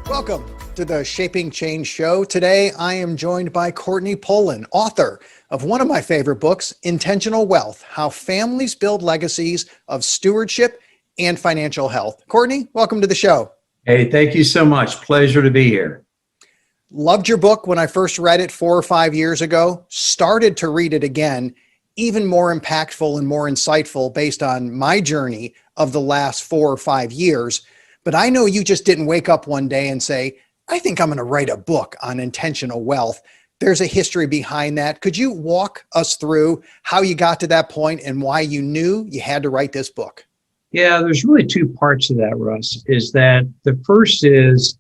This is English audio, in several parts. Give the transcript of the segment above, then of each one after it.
Welcome to the Shaping Change Show. Today, I am joined by Courtney Pullen, author of one of my favorite books, Intentional Wealth: How Families Build Legacies of Stewardship and Financial Health. Courtney, welcome to the show. Hey, thank you so much. Pleasure to be here. Loved your book when I first read it 4 or 5 years ago. Started to read it again, even more impactful and more insightful based on my journey of the last 4 or 5 years. But I know you just didn't wake up one day and say, I think I'm going to write a book on intentional wealth. There's a history behind that. Could you walk us through how you got to that point and why you knew you had to write this book? Yeah, there's really two parts to that, Russ. Is that the first is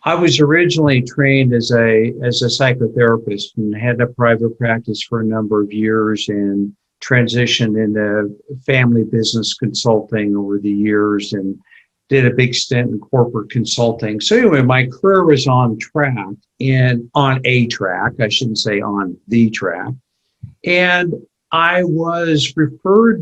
I was originally trained as a psychotherapist and had a private practice for a number of years and transitioned into family business consulting over the years and did a big stint in corporate consulting. So anyway, my career was on track and on a track, I shouldn't say on the track. And I was referred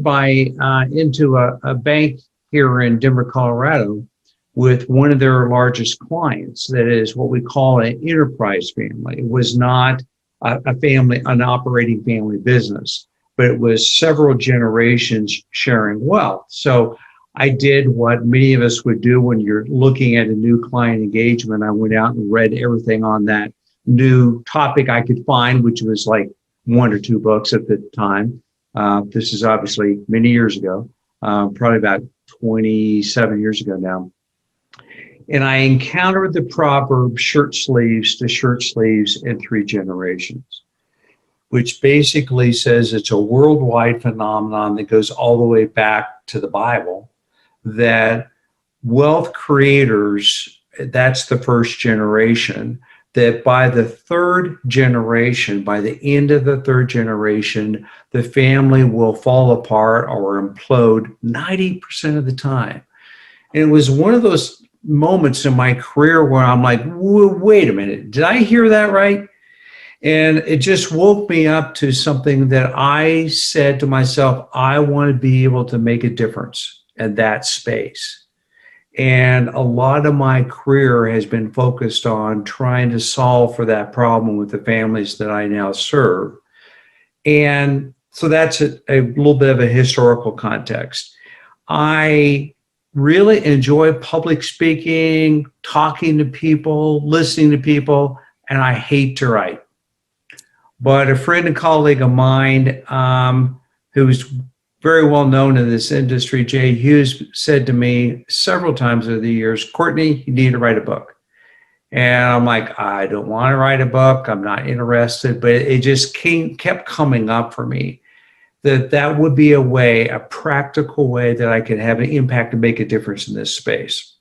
into a bank here in Denver, Colorado, with one of their largest clients. That is what we call an enterprise family. It was not an operating family business, but it was several generations sharing wealth. So I did what many of us would do when you're looking at a new client engagement. I went out and read everything on that new topic I could find, which was like 1 or 2 books at the time. This is obviously many years ago, probably about 27 years ago now. And I encountered the proverb shirt sleeves to shirt sleeves in 3 generations, which basically says it's a worldwide phenomenon that goes all the way back to the Bible, that wealth creators, that's the first generation, that by the 3rd generation, by the end of the 3rd generation, the family will fall apart or implode 90% of the time. And it was one of those moments in my career where I'm like, wait a minute, did I hear that right? And it just woke me up to something that I said to myself, I want to be able to make a difference in that space. And a lot of my career has been focused on trying to solve for that problem with the families that I now serve. And so that's a little bit of a historical context. I really enjoy public speaking, talking to people, listening to people, and I hate to write. But a friend and colleague of mine who's very well known in this industry, Jay Hughes, said to me several times over the years, Courtney, you need to write a book. And I'm like, I don't want to write a book. I'm not interested. But it just kept coming up for me that would be a practical way that I could have an impact and make a difference in this space.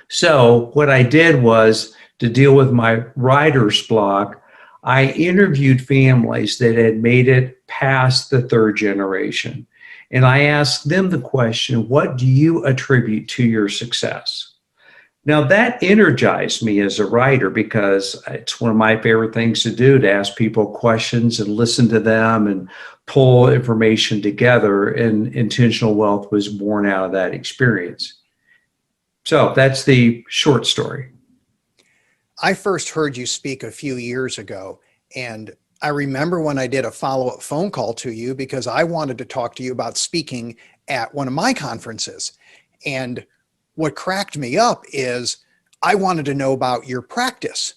So what I did was, to deal with my writer's block, I interviewed families that had made it past the 3rd generation. And I asked them the question, what do you attribute to your success? Now that energized me as a writer because it's one of my favorite things to do, to ask people questions and listen to them and pull information together. And Intentional Wealth was born out of that experience. So that's the short story. I first heard you speak a few years ago, and I remember when I did a follow-up phone call to you because I wanted to talk to you about speaking at one of my conferences. And what cracked me up is I wanted to know about your practice,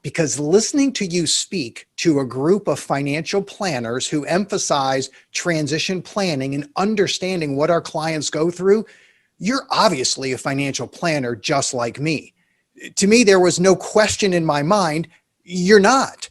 because listening to you speak to a group of financial planners who emphasize transition planning and understanding what our clients go through, you're obviously a financial planner just like me. To me, there was no question in my mind, you're not.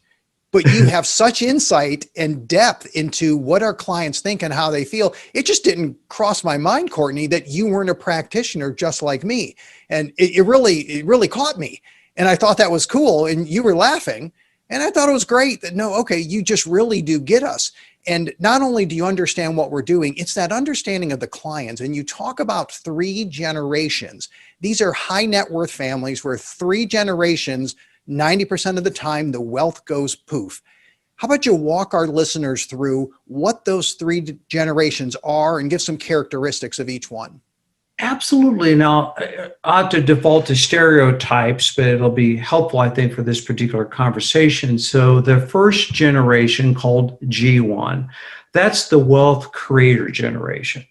But you have such insight and depth into what our clients think and how they feel. It just didn't cross my mind, Courtney, that you weren't a practitioner just like me. And it really caught me. And I thought that was cool. And you were laughing. And I thought it was great that, no, okay, you just really do get us. And not only do you understand what we're doing, it's that understanding of the clients. And you talk about 3 generations. These are high net worth families where 3 generations, 90% of the time, the wealth goes poof. How about you walk our listeners through what those 3 generations are and give some characteristics of each one? Absolutely. Now, I ought to default to stereotypes, but it'll be helpful, I think, for this particular conversation. So, the first generation, called G1, that's the wealth creator generation.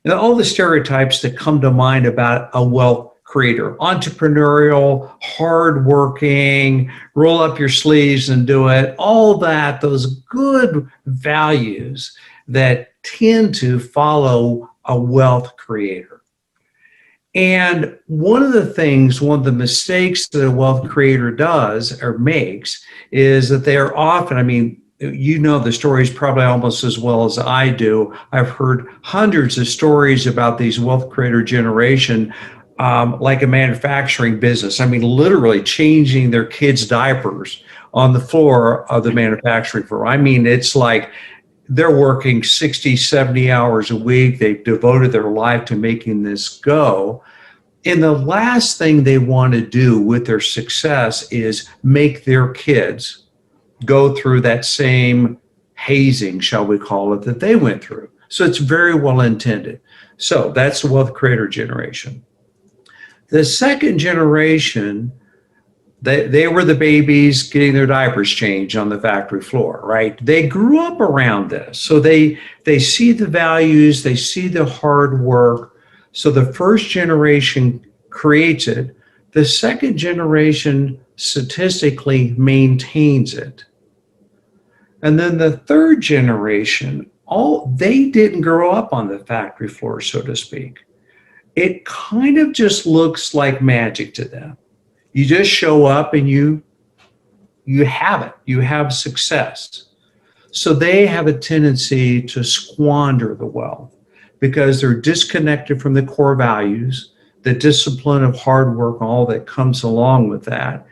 And all the stereotypes that come to mind about a wealth creator: entrepreneurial, hardworking, roll up your sleeves and do it, all that, those good values that tend to follow a wealth creator. And one of the mistakes that a wealth creator does or makes is that they are often, I mean, you know the stories probably almost as well as I do. I've heard hundreds of stories about these wealth creator generation, like a manufacturing business. I mean, literally changing their kids' diapers on the floor of the manufacturing floor. I mean, it's like they're working 60, 70 hours a week. They've devoted their life to making this go. And the last thing they want to do with their success is make their kids go through that same hazing, shall we call it, that they went through. So it's very well intended. So that's the wealth creator generation. The second generation, they were the babies getting their diapers changed on the factory floor, right? They grew up around this. So they see the values, they see the hard work. So the first generation creates it. The second generation statistically maintains it. And then the third generation, they didn't grow up on the factory floor, so to speak. It kind of just looks like magic to them. You just show up and you have it. You have success. So they have a tendency to squander the wealth because they're disconnected from the core values, the discipline of hard work, all that comes along with that.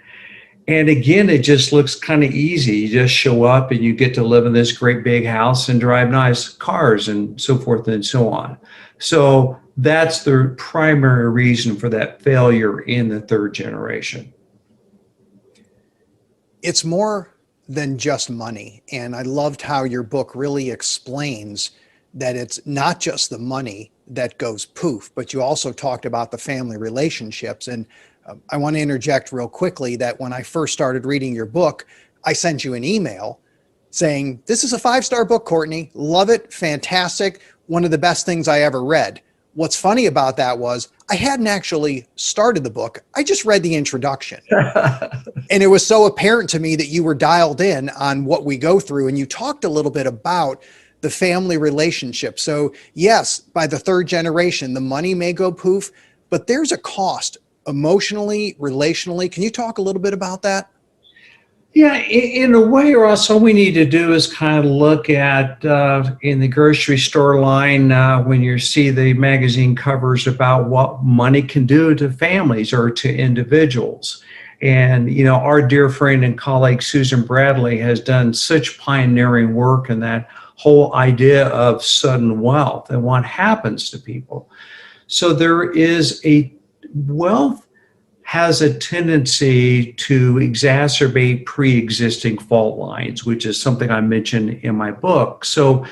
And again, it just looks kind of easy. You just show up and you get to live in this great big house and drive nice cars and so forth and so on. So that's the primary reason for that failure in the third generation. It's more than just money. And I loved how your book really explains that it's not just the money that goes poof, but you also talked about the family relationships. And I want to interject real quickly that when I first started reading your book, I sent you an email saying, "This is a 5-star book, Courtney. Love it. Fantastic. One of the best things I ever read." What's funny about that was I hadn't actually started the book. I just read the introduction. And it was so apparent to me that you were dialed in on what we go through. And you talked a little bit about the family relationship. So yes, by the third generation, the money may go poof, but there's a cost emotionally, relationally. Can you talk a little bit about that? Yeah, in a way, Ross, all we need to do is kind of look at in the grocery store line when you see the magazine covers about what money can do to families or to individuals. And, you know, our dear friend and colleague, Susan Bradley, has done such pioneering work in that whole idea of sudden wealth and what happens to people. So there is wealth has a tendency to exacerbate pre-existing fault lines, which is something I mentioned in my book. So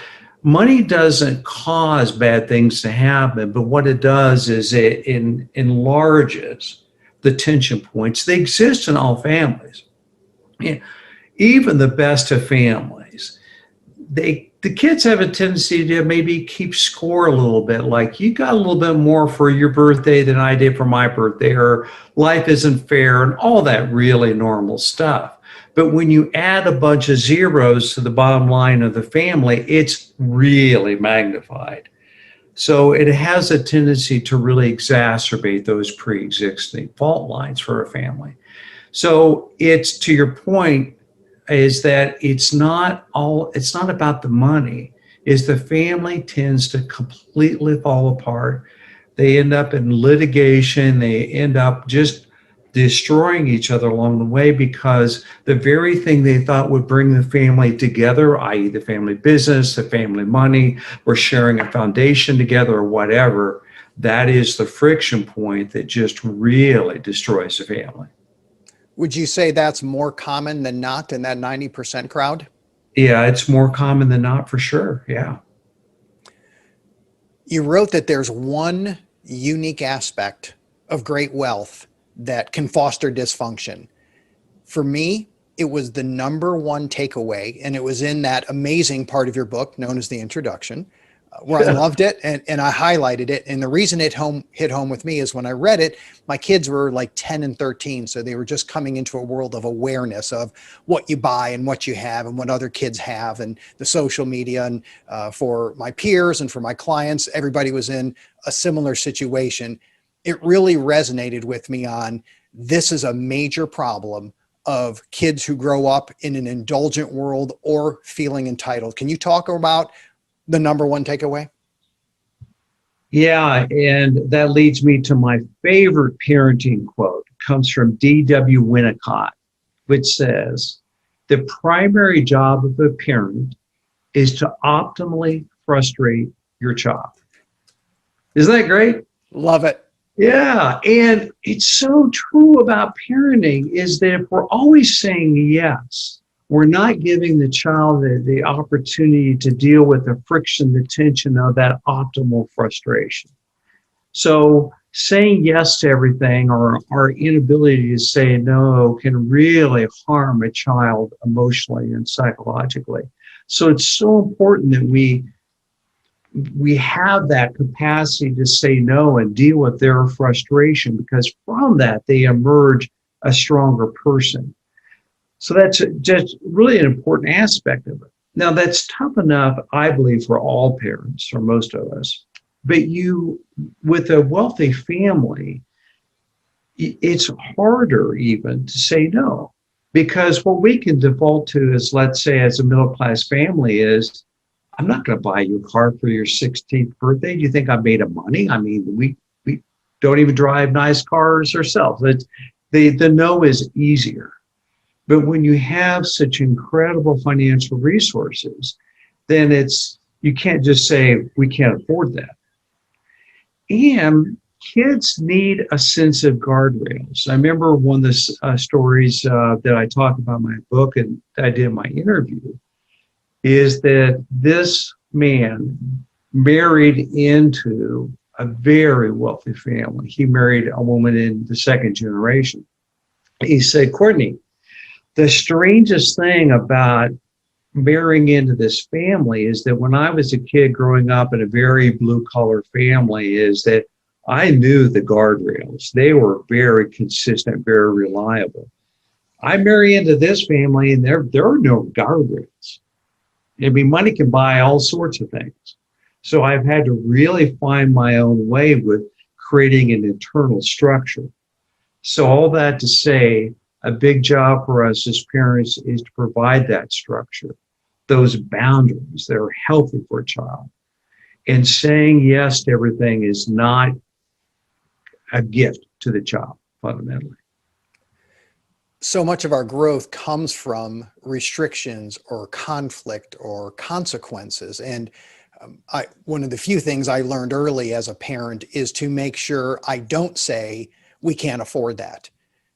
money doesn't cause bad things to happen, but what it does is it enlarges the tension points. They exist in all families. Even the best of families, the kids have a tendency to maybe keep score a little bit, like you got a little bit more for your birthday than I did for my birthday, or life isn't fair, and all that really normal stuff. But when you add a bunch of zeros to the bottom line of the family, it's really magnified. So it has a tendency to really exacerbate those pre-existing fault lines for a family. So it's, to your point, is that it's not about the money, is the family tends to completely fall apart. They end up in litigation. They end up just destroying each other along the way because the very thing they thought would bring the family together, i.e. the family business, the family money, or sharing a foundation together or whatever, that is the friction point that just really destroys the family. Would you say that's more common than not in that 90% crowd? Yeah, it's more common than not, for sure. Yeah. You wrote that there's one unique aspect of great wealth that can foster dysfunction. For me, it was the number one takeaway, and it was in that amazing part of your book known as the introduction, where I loved it and I highlighted it. And the reason it hit home with me is when I read it, my kids were like 10 and 13. So they were just coming into a world of awareness of what you buy and what you have and what other kids have and the social media. And for my peers and for my clients, everybody was in a similar situation. It really resonated with me on this is a major problem of kids who grow up in an indulgent world or feeling entitled. Can you talk about the number one takeaway? Yeah, and that leads me to my favorite parenting quote. It comes from D.W. Winnicott, which says, the primary job of a parent is to optimally frustrate your child. Isn't that great? Love it. Yeah, and it's so true about parenting is that if we're always saying yes, we're not giving the child the opportunity to deal with the friction, the tension of that optimal frustration. So saying yes to everything or our inability to say no can really harm a child emotionally and psychologically. So it's so important that we have that capacity to say no and deal with their frustration, because from that they emerge a stronger person. So that's just really an important aspect of it. Now that's tough enough, I believe, for all parents or most of us. But with a wealthy family, it's harder even to say no, because what we can default to is, let's say as a middle-class family is, I'm not going to buy you a car for your 16th birthday. Do you think I made of money? I mean, we don't even drive nice cars ourselves. The no is easier. But when you have such incredible financial resources, then you can't just say, we can't afford that. And kids need a sense of guardrails. I remember one of the stories that I talk about in my book and I did in my interview is that this man married into a very wealthy family. He married a woman in the second generation. He said, Courtney, the strangest thing about marrying into this family is that when I was a kid growing up in a very blue-collar family is that I knew the guardrails. They were very consistent, very reliable. I marry into this family and there are no guardrails. I mean, money can buy all sorts of things. So I've had to really find my own way with creating an internal structure. So all that to say, a big job for us as parents is to provide that structure, those boundaries that are healthy for a child. And saying yes to everything is not a gift to the child, fundamentally. So much of our growth comes from restrictions or conflict or consequences. And one of the few things I learned early as a parent is to make sure I don't say, we can't afford that.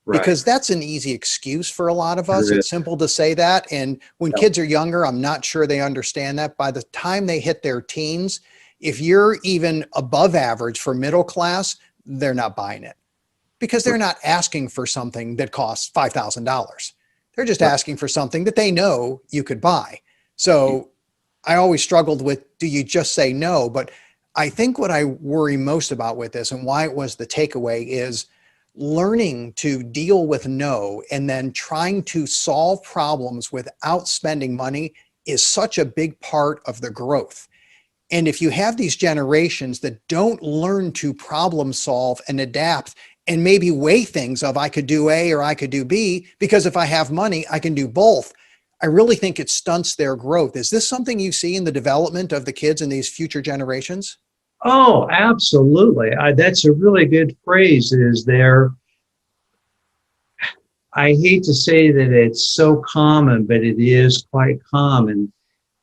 Right. Because that's an easy excuse for a lot of us. Sure It's is. simple to say that. And when Yep. kids are younger, I'm not sure they understand that. By the time they hit their teens, if you're even above average for middle class, they're not buying it because they're not asking for something that costs $5,000. They're just Right. asking for something that they know you could buy. So I always struggled with, do you just say no? But I think what I worry most about with this and why it was the takeaway is learning to deal with no and then trying to solve problems without spending money is such a big part of the growth. And if you have these generations that don't learn to problem solve and adapt and maybe weigh things of I could do A or I could do B, because if I have money, I can do both. I really think it stunts their growth. Is this something you see in the development of the kids in these future generations? Oh, absolutely. That's a really good phrase is there. I hate to say that it's so common, but it is quite common.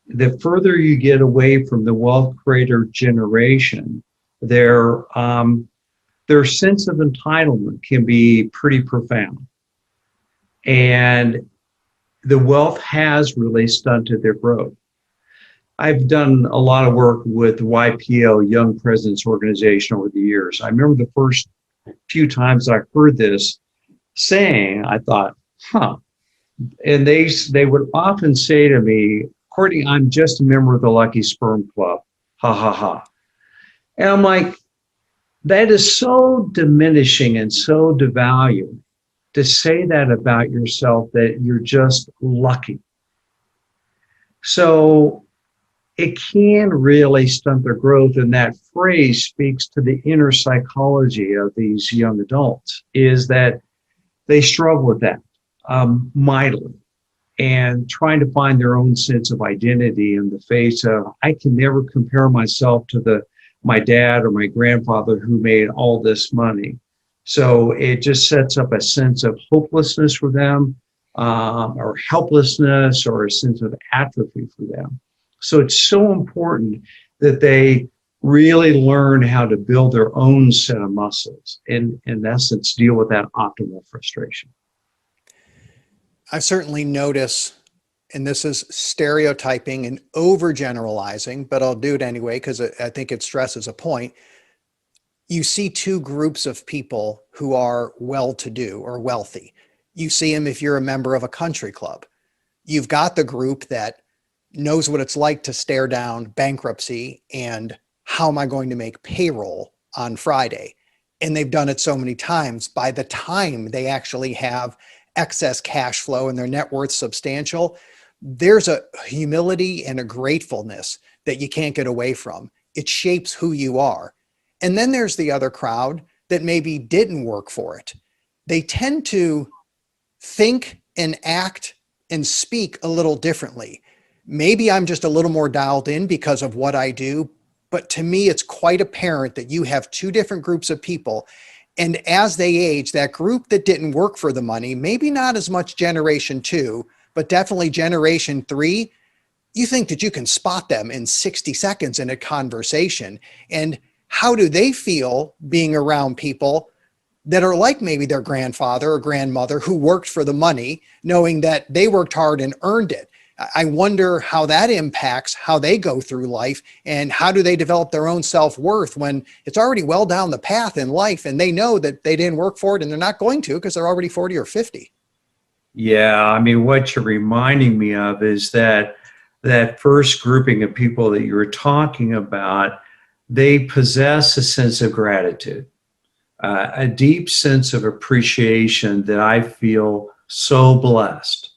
The further you get away from the wealth creator generation, their sense of entitlement can be pretty profound. And the wealth has really stunted their growth. I've done a lot of work with YPO, Young Presidents Organization, over the years. I remember the first few times I heard this saying, I thought, huh. And they would often say to me, Courtney, I'm just a member of the Lucky Sperm Club. Ha ha ha. And I'm like, that is so diminishing and so devaluing to say that about yourself, that you're just lucky. So it can really stunt their growth. And that phrase speaks to the inner psychology of these young adults, is that they struggle with that mightily, and trying to find their own sense of identity in the face of, I can never compare myself to my dad or my grandfather who made all this money. So it just sets up a sense of hopelessness for them, or helplessness, or a sense of atrophy for them. So it's so important that they really learn how to build their own set of muscles and, in essence, deal with that optimal frustration. I certainly notice, and this is stereotyping and overgeneralizing, but I'll do it anyway because I think it stresses a point. You see two groups of people who are well-to-do or wealthy. You see them if you're a member of a country club. You've got the group that knows what it's like to stare down bankruptcy and how am I going to make payroll on Friday? And they've done it so many times. By the time they actually have excess cash flow and their net worth substantial, there's a humility and a gratefulness that you can't get away from. It shapes who you are. And then there's the other crowd that maybe didn't work for it. They tend to think and act and speak a little differently. Maybe I'm just a little more dialed in because of what I do, but to me, it's quite apparent that you have two different groups of people. And as they age, that group that didn't work for the money, maybe not as much generation 2, but definitely generation 3, you think that you can spot them in 60 seconds in a conversation. And how do they feel being around people that are like maybe their grandfather or grandmother who worked for the money, knowing that they worked hard and earned it? I wonder how that impacts how they go through life, and how do they develop their own self-worth when it's already well down the path in life and they know that they didn't work for it and they're not going to because they're already 40 or 50. Yeah, I mean, what you're reminding me of is that first grouping of people that you were talking about, they possess a sense of gratitude, a deep sense of appreciation that I feel so blessed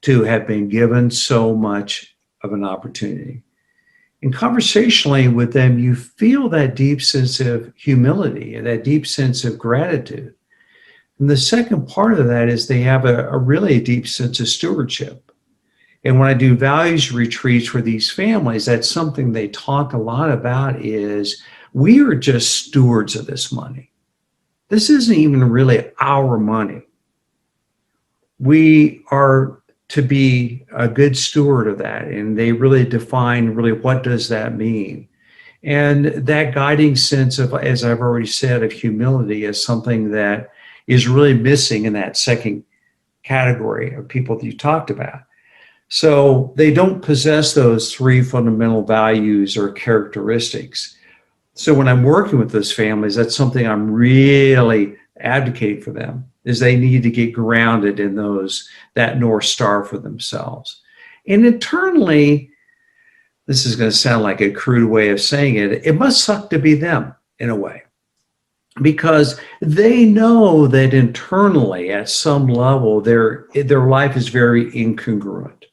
to have been given so much of an opportunity. And conversationally with them, you feel that deep sense of humility and that deep sense of gratitude. And the second part of that is they have a really deep sense of stewardship. And when I do values retreats for these families, that's something they talk a lot about, is we are just stewards of this money. This isn't even really our money. We are to be a good steward of that. And they really define really what does that mean. And that guiding sense of, as I've already said, of humility is something that is really missing in that second category of people that you talked about. So they don't possess those three fundamental values or characteristics. So when I'm working with those families, that's something I'm really advocating for them, is they need to get grounded in that North Star for themselves. And internally, this is going to sound like a crude way of saying it, it must suck to be them in a way, because they know that internally at some level, their life is very incongruent.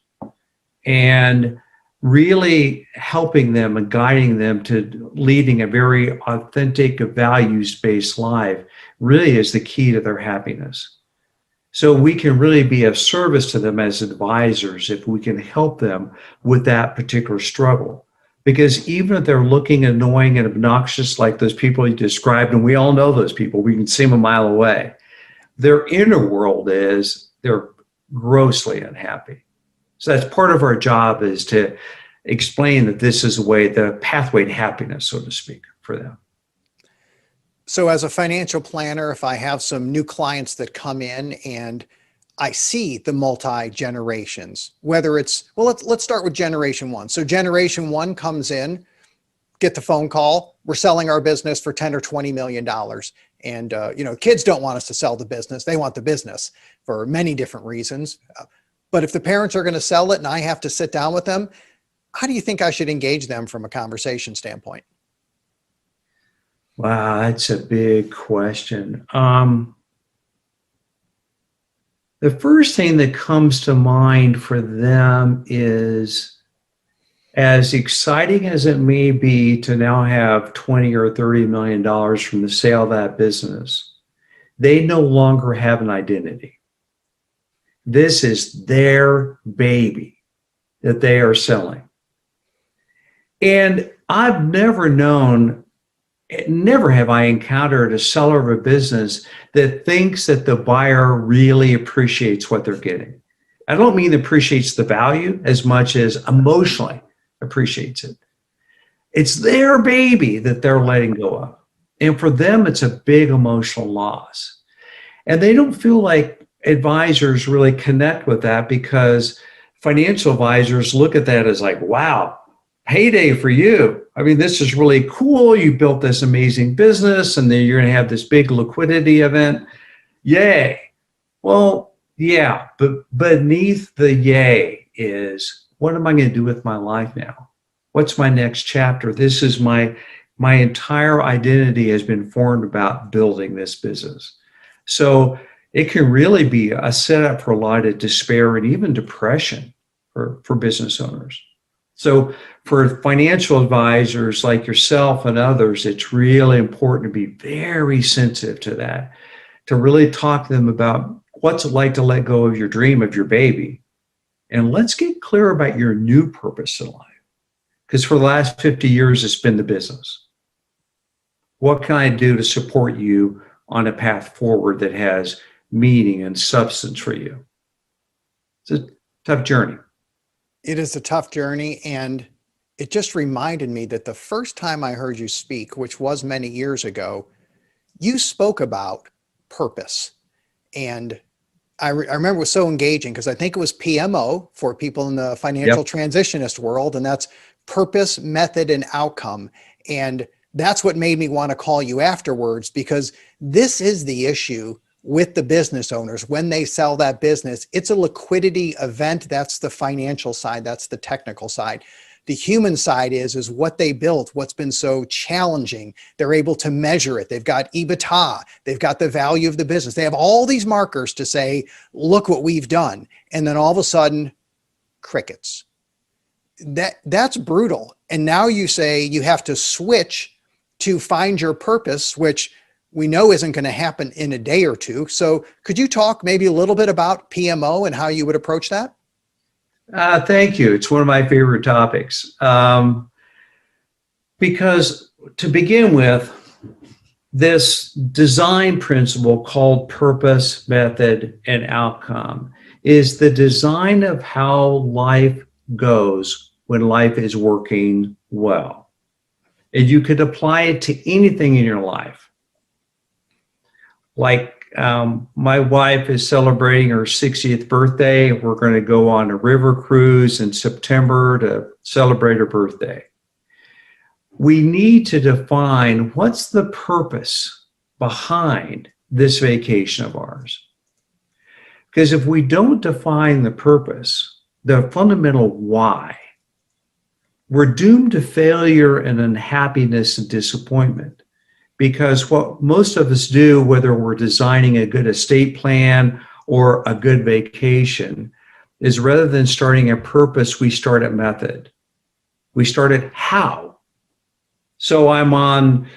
And really helping them and guiding them to leading a very authentic, values-based life really is the key to their happiness. So we can really be of service to them as advisors if we can help them with that particular struggle. Because even if they're looking annoying and obnoxious like those people you described, and we all know those people, we can see them a mile away, their inner world is they're grossly unhappy. So that's part of our job, is to explain that this is the pathway to happiness, so to speak, for them. So as a financial planner, if I have some new clients that come in and I see the multi-generations, whether it's, well, let's start with generation one. So generation one comes in, get the phone call, we're selling our business for 10 or $20 million. And, kids don't want us to sell the business. They want the business for many different reasons. But if the parents are going to sell it and I have to sit down with them, how do you think I should engage them from a conversation standpoint? Wow, that's a big question. The first thing that comes to mind for them is, as exciting as it may be to now have 20 or $30 million from the sale of that business, they no longer have an identity. This is their baby that they are selling. And I've never have I encountered a seller of a business that thinks that the buyer really appreciates what they're getting. I don't mean appreciates the value as much as emotionally appreciates it. It's their baby that they're letting go of. And for them, it's a big emotional loss. And they don't feel like advisors really connect with that, because financial advisors look at that as like, wow, payday for you. I mean, this is really cool. You built this amazing business and then you're going to have this big liquidity event. Yay. Well, yeah, but beneath the yay is, what am I going to do with my life now? What's my next chapter? This is my entire identity has been formed about building this business. So it can really be a setup for a lot of despair and even depression for business owners. So for financial advisors like yourself and others, it's really important to be very sensitive to that, to really talk to them about what's it like to let go of your dream of your baby. And let's get clear about your new purpose in life. Because for the last 50 years, it's been the business. What can I do to support you on a path forward that has meaning and substance for you? It's a tough journey. It is a tough journey. And it just reminded me that the first time I heard you speak, which was many years ago, you spoke about purpose. And I remember it was so engaging because I think it was PMO for people in the financial transitionist world. And that's purpose, method, and outcome. And that's what made me want to call you afterwards, because this is the issue with the business owners. When they sell that business, it's a liquidity event. That's the financial side. That's the technical side. The human side is what they built, what's been so challenging. They're able to measure it. They've got EBITDA. They've got the value of the business. They have all these markers to say, look what we've done. And then all of a sudden, crickets. That's brutal. And now you say you have to switch to find your purpose, which we know isn't going to happen in a day or two. So could you talk maybe a little bit about PMO and how you would approach that? Thank you. It's one of my favorite topics. Because to begin with, this design principle called purpose, method, and outcome is the design of how life goes when life is working well. And you could apply it to anything in your life. Like my wife is celebrating her 60th birthday. We're going to go on a river cruise in September to celebrate her birthday. We need to define what's the purpose behind this vacation of ours. Because if we don't define the purpose, the fundamental why, we're doomed to failure and unhappiness and disappointment. Because what most of us do, whether we're designing a good estate plan or a good vacation, is rather than starting at purpose, we start at method. We start at how. So I'm on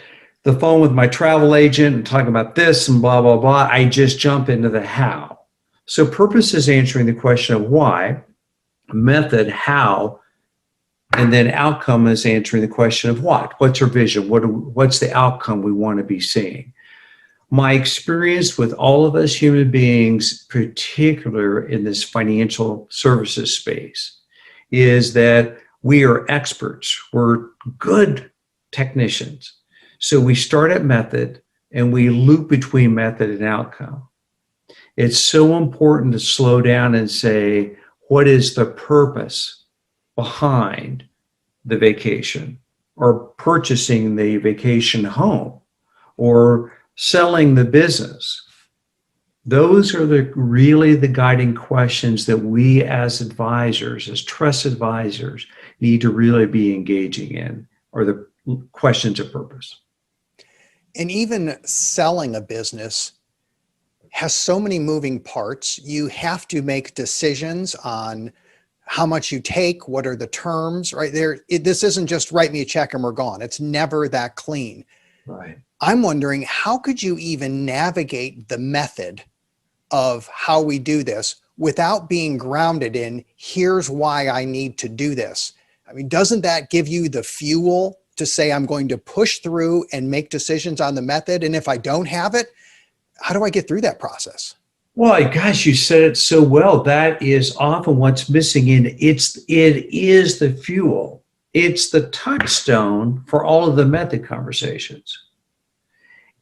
the phone with my travel agent and talking about this and blah, blah, blah. I just jump into the how. So purpose is answering the question of why, method, how, and then outcome is answering the question of what. What's our vision? What's the outcome we want to be seeing? My experience with all of us human beings, particularly in this financial services space, is that we are experts. We're good technicians. So we start at method and we loop between method and outcome. It's so important to slow down and say, what is the purpose behind the vacation, or purchasing the vacation home, or selling the business? Those are really the guiding questions that we as advisors, as trust advisors, need to really be engaging in, or the questions of purpose. And even selling a business has so many moving parts. You have to make decisions on how much you take, what are the terms, right? This isn't just write me a check and we're gone. It's never that clean. Right. I'm wondering, how could you even navigate the method of how we do this without being grounded in, here's why I need to do this? I mean, doesn't that give you the fuel to say, I'm going to push through and make decisions on the method? And if I don't have it, how do I get through that process? Well, gosh, you said it so well. That is often what's missing it is the fuel. It's the touchstone for all of the method conversations.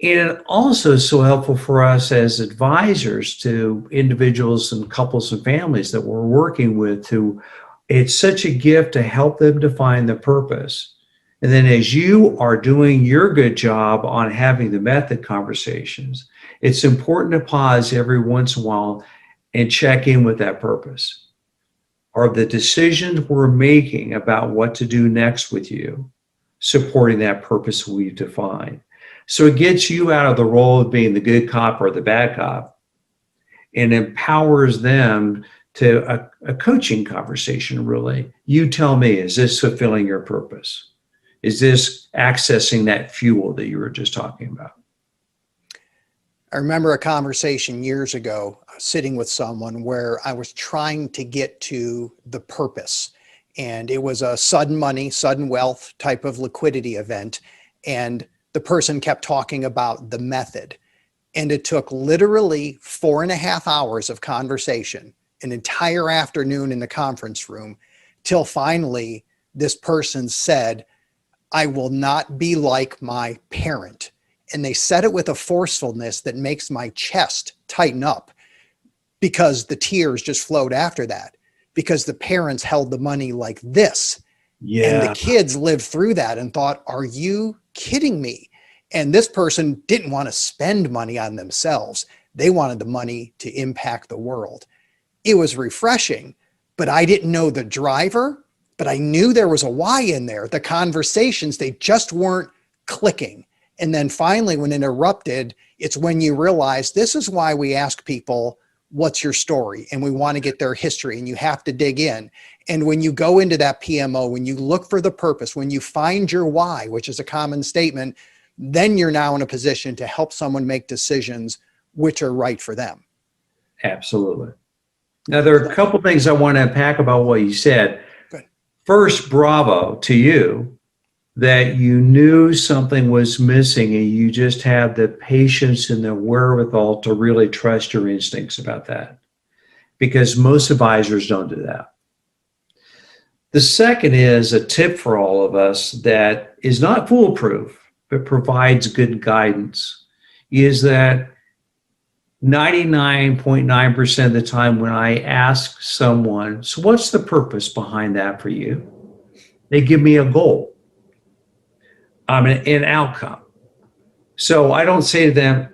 And it also is so helpful for us as advisors to individuals and couples and families that we're working with, who it's such a gift to help them define the purpose. And then as you are doing your good job on having the method conversations, it's important to pause every once in a while and check in with that purpose. Are the decisions we're making about what to do next with you supporting that purpose we've defined? So it gets you out of the role of being the good cop or the bad cop, and empowers them to a coaching conversation, really. You tell me, is this fulfilling your purpose? Is this accessing that fuel that you were just talking about? I remember a conversation years ago sitting with someone where I was trying to get to the purpose. And it was a sudden money, sudden wealth type of liquidity event. And the person kept talking about the method. And it took literally 4.5 hours of conversation, an entire afternoon in the conference room, till finally this person said, I will not be like my parent. And they said it with a forcefulness that makes my chest tighten up, because the tears just flowed after that, because the parents held the money like this. Yeah. And the kids lived through that and thought, are you kidding me? And this person didn't want to spend money on themselves. They wanted the money to impact the world. It was refreshing, but I didn't know the driver, but I knew there was a why in there. The conversations, they just weren't clicking. And then finally, when it erupted, it's when you realize this is why we ask people, what's your story? And we want to get their history, and you have to dig in. And when you go into that PMO, when you look for the purpose, when you find your why, which is a common statement, then you're now in a position to help someone make decisions which are right for them. Absolutely. Now, there are a couple things I want to unpack about what you said. Good. First, bravo to you that you knew something was missing, and you just had the patience and the wherewithal to really trust your instincts about that, because most advisors don't do that. The second is a tip for all of us that is not foolproof, but provides good guidance, is that 99.9% of the time when I ask someone, so what's the purpose behind that for you? They give me a goal, an outcome. So I don't say to them,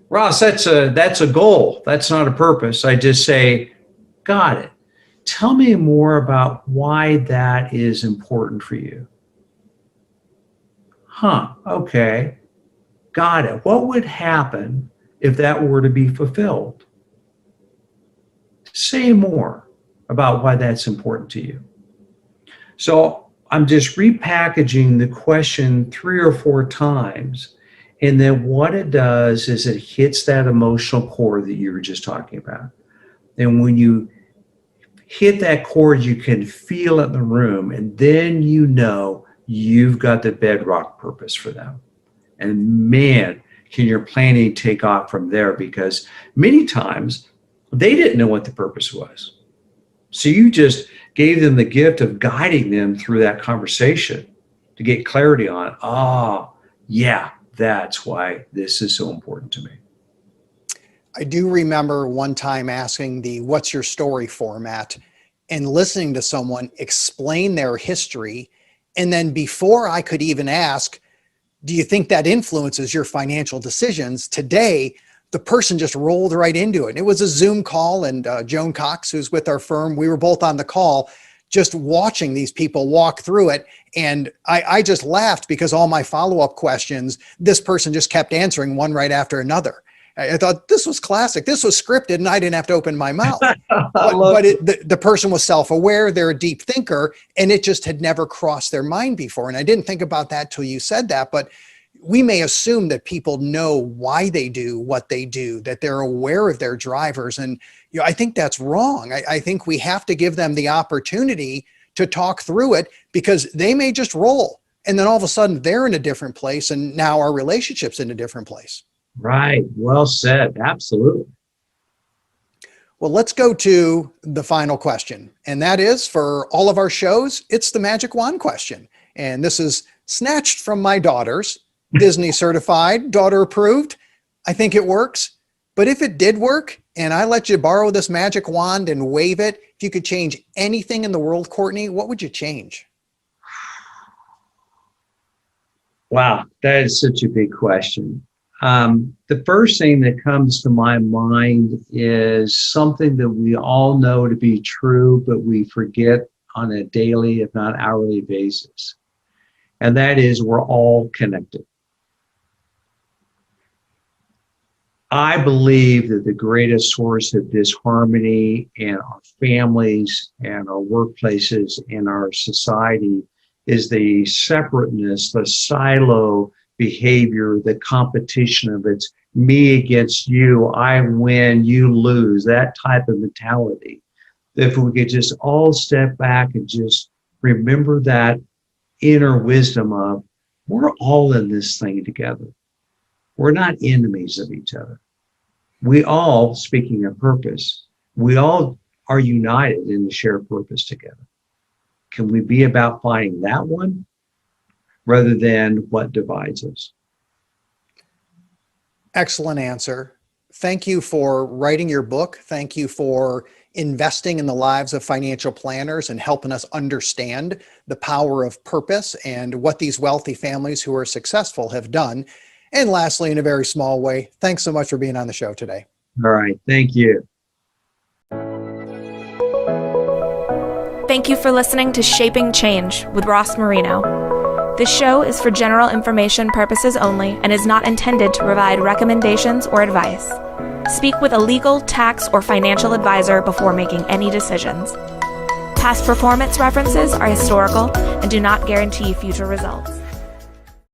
Ross, that's a goal. That's not a purpose. I just say, got it. Tell me more about why that is important for you. Okay. Got it. What would happen if that were to be fulfilled? Say more about why that's important to you. So I'm just repackaging the question 3 or 4 times. And then what it does is it hits that emotional chord that you were just talking about. And when you hit that chord, you can feel it in the room. And then you know you've got the bedrock purpose for them. And man, can your planning take off from there, because many times they didn't know what the purpose was. So you just gave them the gift of guiding them through that conversation to get clarity on, yeah, that's why this is so important to me. I do remember one time asking the "What's your story" format and listening to someone explain their history. And then before I could even ask, do you think that influences your financial decisions today? The person just rolled right into it. And it was a Zoom call, and Joan Cox, who's with our firm, we were both on the call, just watching these people walk through it. And I just laughed because all my follow-up questions, this person just kept answering one right after another. I thought this was classic. This was scripted and I didn't have to open my mouth. The person was self-aware. They're a deep thinker, and it just had never crossed their mind before. And I didn't think about that till you said that, but we may assume that people know why they do what they do, that they're aware of their drivers. And I think that's wrong. I think we have to give them the opportunity to talk through it, because they may just roll. And then all of a sudden they're in a different place. And now our relationship's in a different place. Right. Well said. Absolutely. Well, let's go to the final question. And that is, for all of our shows, it's the magic wand question. And this is snatched from my daughters, Disney certified, daughter approved. I think it works. But if it did work and I let you borrow this magic wand and wave it, if you could change anything in the world, Courtney, what would you change? Wow. That is such a big question. The first thing that comes to my mind is something that we all know to be true, but we forget on a daily, if not hourly basis. And that is, we're all connected. I believe that the greatest source of disharmony in our families and our workplaces and our society is the separateness, the silo behavior, the competition of it's me against you, I win, you lose, that type of mentality. If we could just all step back and just remember that inner wisdom of, we're all in this thing together. We're not enemies of each other. We all, speaking of purpose, we all are united in the shared purpose together. Can we be about finding that one rather than what divides us? Excellent answer. Thank you for writing your book. Thank you for investing in the lives of financial planners and helping us understand the power of purpose and what these wealthy families who are successful have done. And lastly, in a very small way, thanks so much for being on the show today. All right. Thank you. Thank you for listening to Shaping Change with Ross Marino. This show is for general information purposes only and is not intended to provide recommendations or advice. Speak with a legal, tax, or financial advisor before making any decisions. Past performance references are historical and do not guarantee future results.